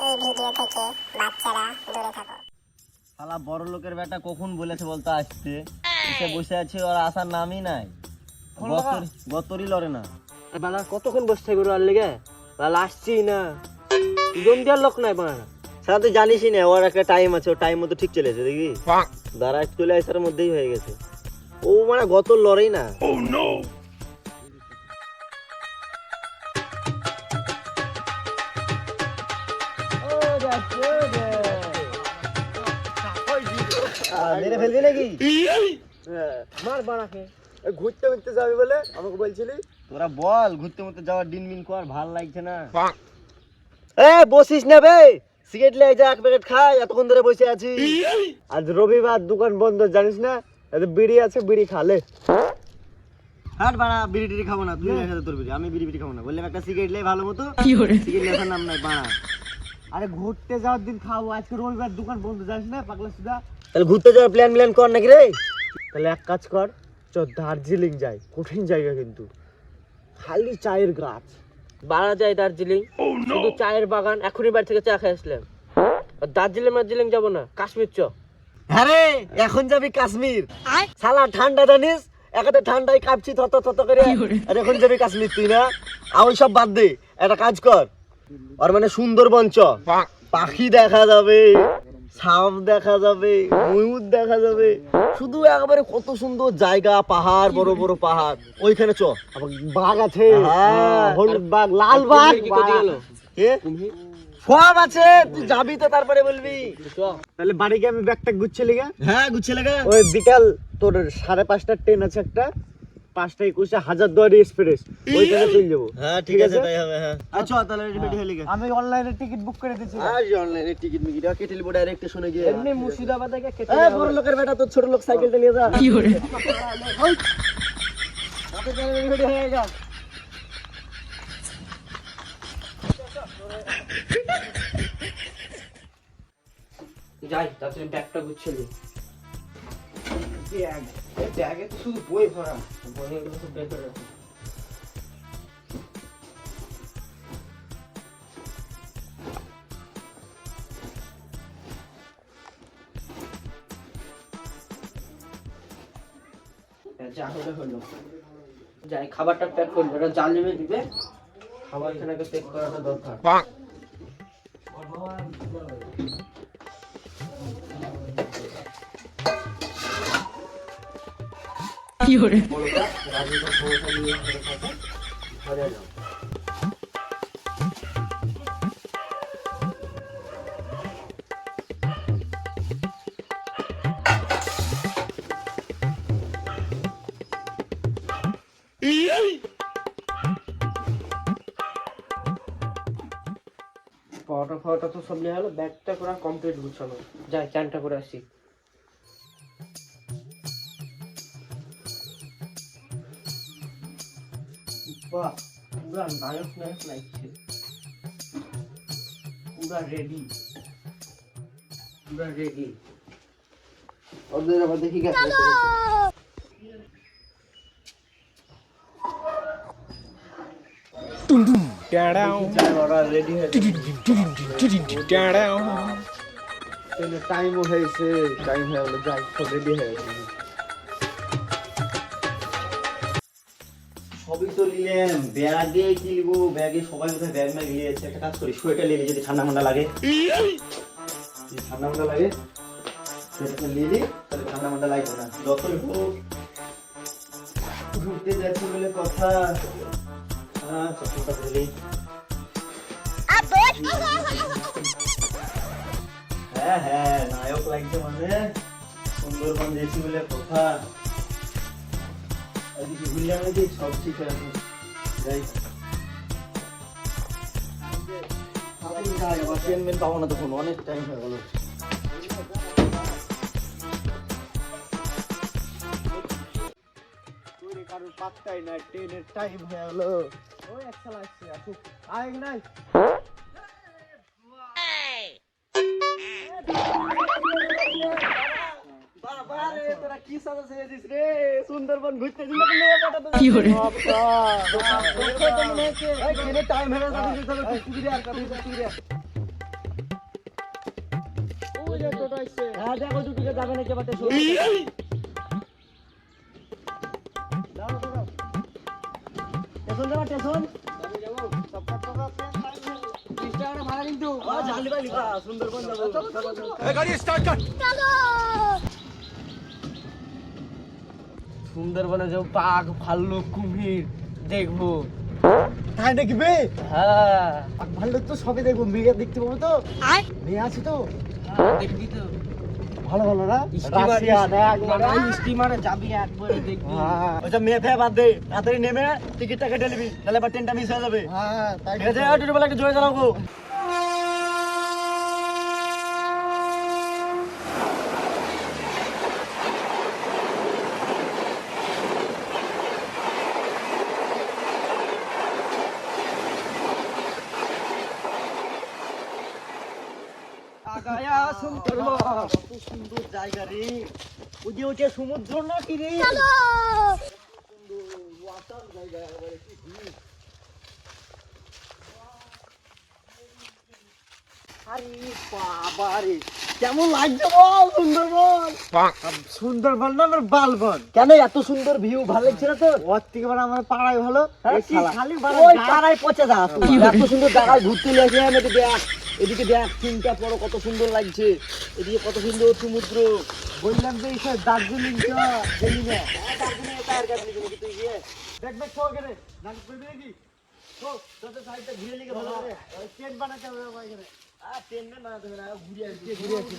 এই ভিডিও থেকে বাচ্চারা দূরে থাকো। শালা বড় লোকের বেটা কখন বলেছে বলতো আসতে, এসে বসে আছে, ওর আসার নামই নাই। গতরই লড়ে না। বালা কতক্ষণ বসে থাকবো আর লেগে, বালা আসছি না, জম দেওয়ার লোক নাই বানা। শালা তুই জানিসই না ওর একটা টাইম আছে, ও টাইম মতো ঠিক চলেছে, দেখবি দাঁড়া চলে আসার মধ্যেই হয়ে গেছে। ও মানে গতর লড়েই না। মেরে ফেলবি নাকি? মার বানাকে ঘুরতে ঘুরতে যাবি বলে আমাকে বলছিলি। তোরা বল ঘুরতে ঘুরতে যাওয়ার দিন মিন কর, ভাল লাগছে না। বসিস না বে, সিগারেট লে যা, এক প্যাকেট খাই, এতক্ষণ ধরে বসে আছি। আজ রবিবার, দোকান বন্ধ, জানিস না? এত বিড়ি আছে, বিড়ি খালে। হাট বাড়া, বিড়ি টিড়ি খাবো না, তুই লেখা তোর বিড়ি, আমি বিড়ি খাবো না। বললাম একটা সিগারেট লে ভালো মতো, সিগারেট লেখার নাম নাই বাড়া। আরে ঘুরতে যাওয়ার দিন খাবো, আজকে রবিবার, দোকান বন্ধ, জানিস না পাগলা সুদা? তাহলে ঘুরতে যাওয়ার প্ল্যান কর নাকি রে? তাহলে এক কাজ কর, চ দার্জিলিং যাই, কঠিন জায়গা কিন্তু, খালি চায়ের গাছ। বাড়া যায় দার্জিলিং, শুধু চায়ের বাগান। এখনই বাড়ি থেকে চা খেয়ে আসলাম। দার্জিলিং যাবো না, কাশ্মীর চ। হ্যাঁ রে, এখন যাবি কাশ্মীর? শালা ঠান্ডা জানিস, একাতে ঠান্ডায় কাঁপছি থত করে। আর এখন যাবি কাশ্মীর তুই না? ওই সব বাদ দে, একটা কাজ কর, আর মানে সুন্দরবন চ। পাখি দেখা যাবে, সাপ দেখা যাবে, ময়ূর দেখা যাবে, শুধু একবারে কত সুন্দর জায়গা, পাহাড়, বড় বড় পাহাড়, ওইখানে চ। বাঘ আছে, হলুদ বাঘ, লাল বাঘ, বাঘ, সব আছে। তুই যাবি তো তারপরে বলবি। তাহলে বাড়ি গিয়ে আমি ব্যাগটা গুছিয়ে লিগা। হ্যাঁ গুছিয়ে লাগা। ওই বিকাল তোর 5:30টার ট্রেন আছে একটা, 5:21 হাজারদুয়ারি এক্সপ্রেস, ওইখানে চলে যাবো। হ্যাঁ ঠিক আছে, তাই হবে। হ্যাঁ আচ্ছা, তাহলে রেডি হয়ে লিগা। আমি অনলাইনে টিকিট বুক করে দিয়েছি। আজ অনলাইনে টিকিট মিকিট কেটে লিবো ডাইরেক্ট শুনে গিয়ে। এমনি মুর্শিদাবাদ থেকে কেটে। এই বড় লোকের বেটা, তোর ছোট লোক সাইকেলটা নিয়ে যা। কি করে রেডি হয়ে যা। যাই, তাড়াতাড়ি ব্যাগটা গুছিয়ে নি। ব্যাগে তো শুধু বই ভরা, বইগুলো সব বের করে রাখো। যা হলো হলো, যাই খাবারটা প্যাক করবো, ওটা জাল নেমে দিবে, খাবার এখানে প্যাক করাটা দরকার। কি হরে পাওয়াটা তো সব নিয়ে হলো, ব্যাগটা পুরো কমপ্লিট গুছানো। যাই চানটা করে আসি। বাহ, পুরা নায়ক লাগছে, পুরা রেডি। ওদের আবার দেখি গেছে। টাইমও হয়েছে, টাইম হয়ে গেল, যাই সব রেডি হয়ে গেছে। সবই তো নিলাম, ব্যাগে কি নিবো? ব্যাগে সবাই কোথায় ব্যাগ ম্যাগ নিয়েছে। একটা কাজ করি, সোয়েটার নিয়ে যদি ঠান্ডা ঠান্ডা লাগে, সোয়েটারটা নিলি তাহলে ঠান্ডা ঠান্ডা লাগবে না। যতই হোক ঘুরতে যাচ্ছি বলে কথা। হ্যাঁ চশমাটা দিলি। হ্যাঁ নায়ক লাগছে, মানে সুন্দরবন যাচ্ছি বলে কথা। সব ঠিক আছে, যাই ট্রেন মেন পাবো না তখন, অনেক টাইম হয়ে গেল। কারোর পাত্তাই নাই, ট্রেনের টাইম হয়ে গেল। ওই এক শালা আসছে, আসুক, আয় নাই। সুন্দরবন ঘুরতে হ্যাঁ দেখো দুটোকে যাবে নাকি এবার স্টেশন। দাও দাও স্টেশন যাবা স্টেশন। সুন্দরবন যাবো। সুন্দরবনে যাবো, বাঘ ভাল্লুক কুমির দেখবো। তাই নাকি বে? হ্যাঁ ভালো তো সবই দেখবো, মেয়ে দেখতে পাবো তো, মেয়ে আছে তো দেখবি তো। ভালো ভালো না রাশিয়ান একবারে। স্টিমারে যাবি একবারে দেখবি। হ্যাঁ ওইটা মেয়ে ফেয়ে বাদ দে, তাড়াতাড়ি নেমে টিকিটটা কেটে নিবি, তাহলে আবার ট্রেনটা মিস হয়ে যাবে। হ্যাঁ তাই ঠিক আছে, টোটো বেলা একটু জোরে চালাবো। আগায়া সুন্দরবন, কত সুন্দর জায়গা রে। ওই যে ওইটা সমুদ্র না কি রে? ওয়াটার জায়গা একেবারে, কি ভিউ। আরে বাবা রে, কেমন লাগছে বল সুন্দরবন? সুন্দরবন না আমার বালবন। কেন এত সুন্দর ভিউ, ভালো লাগছে না তোর? ওর থেকে বড় আমার পাড়ায় ভালো। খালি ওই পাড়ায় পচে যা তুই। এত সুন্দর জায়গায় ঘুরতে লেগে এদিকে দেখ, এদিকে দেখ সিনটা পড়ো কত সুন্দর লাগছে, এদিকে কত সুন্দর সমুদ্র। বললাম যে এইসব দার্জিলিং তো গেলি না। দার্জিলিং এ টায়ার কাটলি নাকি তুই গিয়ে? দেখ দেখ তো এখানে নাটক করবি নাকি? তো তোর সাইডটা ঘুরে লিগে ভালো করে ট্রেন বানাতে হবে আমার এখানে। ট্রেন না না তুমি না ঘুরে আসছি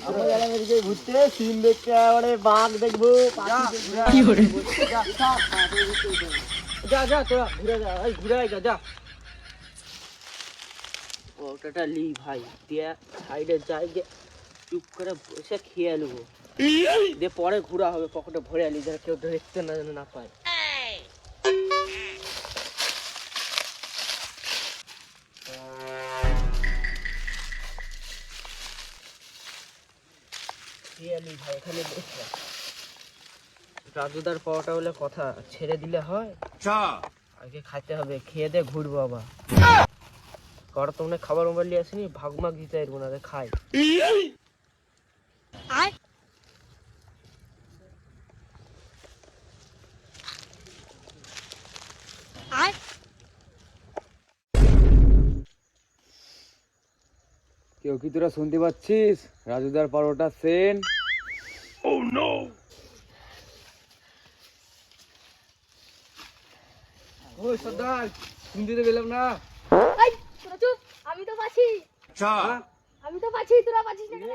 আমরা গেলাম এদিকে ঘুরতে, সিন দেখতে, এবারে বাঘ দেখবো, পাখি দেখবো। কি করে? যা যা তোরা ঘুরে যা, এই ঘুরে আয় যা। ওটা লি ভাই দিয়ে সাইডে যাই গিয়ে চুপ করে বসে খেয়ে নেবো, দিয়ে পরে ঘোরা হবে, পকেটে ভরে আলি যারা কেউ দেখতে না যেন না পায়। খেয়ে আলি ভাই এখানে বসে। রাজুদার পাওয়াটা হলে কথা, ছেড়ে দিলে হয়? আগে খাইতে হবে, খেয়ে দিয়ে ঘুরবো আবার। করা তোমরা খাবার মোবাইল নিয়ে আসেনি, ভাগ মাগ দিতে পারবো না, খাই। কেউ কি তোরা শুনতে পাচ্ছিস? রাজুদার পরোটা সেন। ওই সর্দার, শুনতে তো পেলাম না। এই তোরা চুপ, আমি তো পাচ্ছি। আমি তো পাচ্ছি, তোরা পাচ্ছিস না কেন?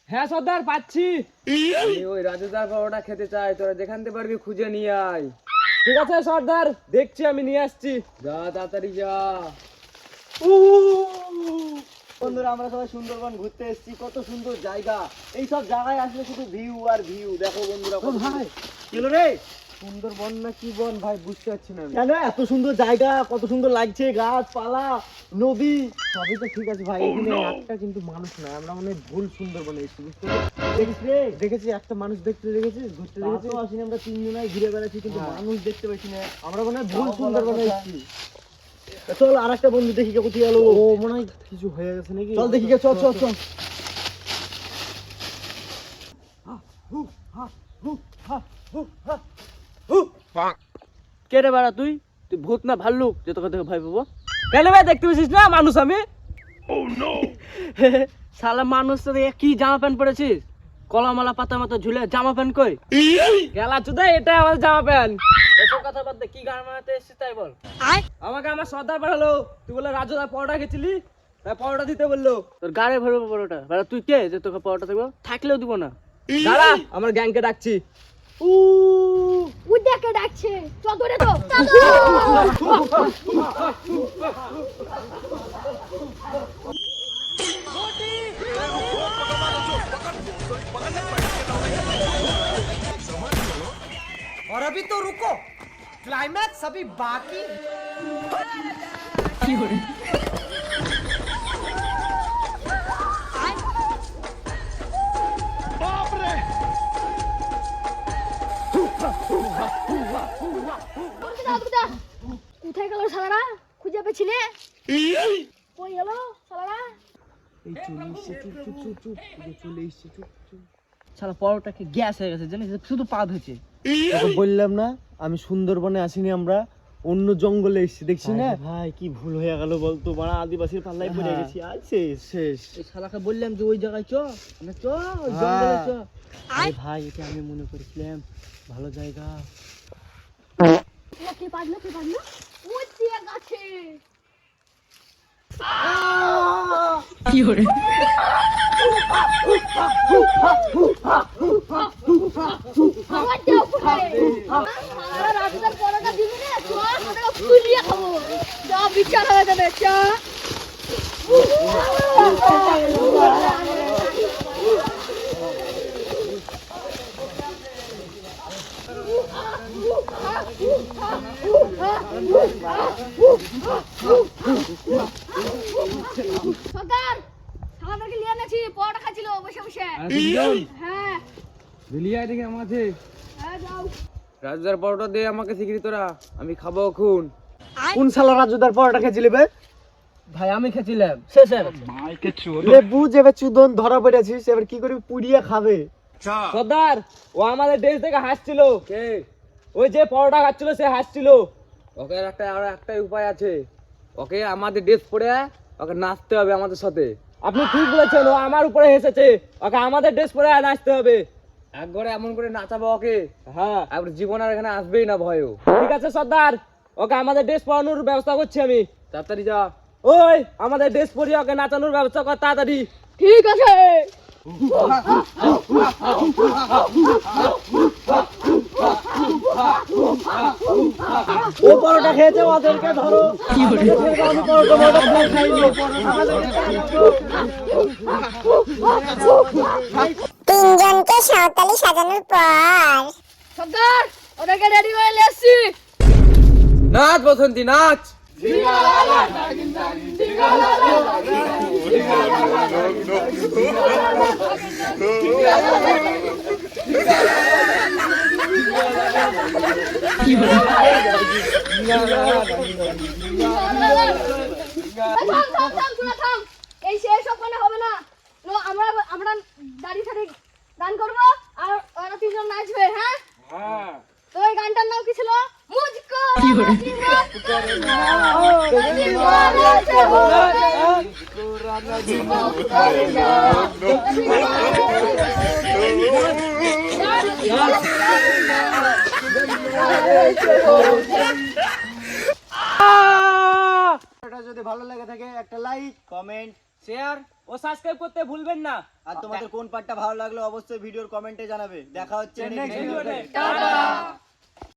হ্যাঁ সর্দার পাচ্ছি। আমি ওই রাজুদার পরোটা খেতে চাই, তোরা যেখান থেকে পারবি খুঁজে নিয়ে আয়। ঠিক আছে সর্দার, দেখছি আমি নিয়ে আসছি। যা তাড়াতাড়ি যা। বন্ধুরা আমরা সবাই সুন্দরবন ঘুরতে এসেছি, কত সুন্দর জায়গা। এই সব জায়গায় আসলে শুধু ভিউ আর ভিউ। দেখো বন্ধুরা কত ভাই কি হলো রে? সুন্দরবন না কি বন ভাই বুঝতে পারছি না আমি। কেন এত সুন্দর জায়গা, কত সুন্দর লাগছে, গাছপালা, নদী। সবই তো ঠিক আছে ভাই, এখানে একটা কিন্তু মানুষ নাই, আমরা মনে হয় ভুল সুন্দরবনে এসেছি, বুঝতে পারছিস? দেখিস রে, দেখেছি একটা মানুষ দেখতে, দেখেছিস ঘুরতে তা দেখেছিস? তো আসিনি, আমরা তিনজনাই ঘুরে বেড়াচ্ছি কিন্তু হ্যাঁ। মানুষ দেখতে পাচ্ছি না। আমরা মনে হয় ভুল তাও বলার সুন্দরবনে কথা। এসেছি। চল আর একটা বন্ধু দেখি কে কোথায় গেল। ও মনে হয় কিছু হয়ে গেছে নাকি। চল দেখি কে, চল চল চল। কে রে বাড়া তুই? তুই ভূত না ভাল্লুক যে তোকে দেখে ভয় পাবো? কেন ভাই দেখতে পাচ্ছিস না মানুষ আমি? শালা মানুষ তো দেখে কি জামা প্যান্ট পরেছিস, কলামালা পাতা মতো ঝুলে, জামা প্যান্ট কই? গেলা চুদা, এটা আমার জামা প্যান্ট। এসব কথা বাদ দে, কি গান মারাতে এসেছিস তাই বল। আমাকে আমার সর্দার পাঠালো, তুই বলে রাজুদা পরোটা খেয়েছিলি, তাই পরোটা দিতে বললো। তোর গাড়ি ভরবো পরোটা, বাড়া তুই কে যে তোকে পরোটা দেবো? থাকলেও দিব না। দাঁড়া, আমার গ্যাংকে ডাকছি। ওই দেখে ডাকছে, চল ধরে তো চলো। और अभी तो रुको, क्लाइमैक्स अभी बाकी। কোথায় গেল শালারা? খুঁজে পেয়েছিলে? কই গেল শালারা? শালা পরোটাকে গ্যাস হয়ে গেছে জানিস, শুধু পা ধুচ্ছে। তোকে বললাম না আমি সুন্দরবনে আসিনি, আমরা অন্য জঙ্গলে এসেছি, দেখছি না ভাই কি ভুল হয়ে গেল বলতো, বড় আদিবাসীর পাল্লায় পড়ে গেছি, আজ শেষ শেষ। এই শালাকে বললাম যে ওই জায়গায় চ, আমরা চ ওই জঙ্গলে চ। আরে ভাই এটা আমি মনে করেছিলাম ভালো জায়গা। কে পারলো ওই দিয়ে গাছে আমার দেও ফুটে আর রাজুদার পরোটা দিবি না তো আমরা ফুলিয়ে খাবো যা বিচার হয়ে যাবে চা সরকার আমাদেরকে নিয়ে এনেছি পরোটা খাচ্ছিল বসে বসে। হ্যাঁ দিলিয়া দেখে আমার আছে হ্যাঁ যাও রাজুদার পরোটা দে আমাকে শিগগিরই তোরা, আমি খাবো এখন। কোন শালা রাজুদার পরোটা খেয়েছিলি বে? ভাই আমি খেয়েছিলাম শেষের। লে বুঝ এবার চুদন ধরা পড়েছিস, এবার কি করবি, পুড়িয়ে খাবে। সর্দার ও আমাদের দেশ থেকে হাসছিল, কে? ওই যে পরোটা খাচ্ছিল সে হাসছিল। ওকে আর একটাই উপায় আছে, ওকে আমাদের ড্রেস পরে ওকে নাচতে হবে আমাদের সাথে। আপনি ঠিক বলেছেন, ও আমার উপরে হেসেছে, ওকে আমাদের ড্রেস পরে নাচতে হবে। একবারে এমন করে নাচাবো ওকে, হ্যাঁ আর জীবন আর এখানে আসবেই না ভয়ও। ঠিক আছে সর্দার, ওকে আমাদের ড্রেস পরানোর ব্যবস্থা করছি আমি। তাড়াতাড়ি যা। ওই আমাদের ড্রেস পরিয়ে ওকে নাচানোর ব্যবস্থা কর তাড়াতাড়ি। ঠিক আছে ও পরোটা খেয়েছে, ওদেরকে ধরো। আমি পরোটা খাইনি। তিনজনকে সাঁওতালি সাজানোর পর সরকার ওদেরকে রেডি করে নিয়ে এসছি। নাচ বসন্তী নাচ। থাম এই শেষ ওখানে হবে না, আমরা দাঁড়িয়ে সারি গান করবো আর ওরা তিনজন নাচবে। হ্যাঁ তো এই গানটার নাম কি ছিল? মুঝকো যদি ভালো লাগে থাকে একটা লাইক, কমেন্ট, শেয়ার ও সাবস্ক্রাইব করতে ভুলবেন না। আর তোমাদের কোন পার্টটা ভালো লাগলো অবশ্যই ভিডিওর কমেন্টে জানাবে। দেখা হচ্ছে নেক্সট ভিডিওতে। টাটা।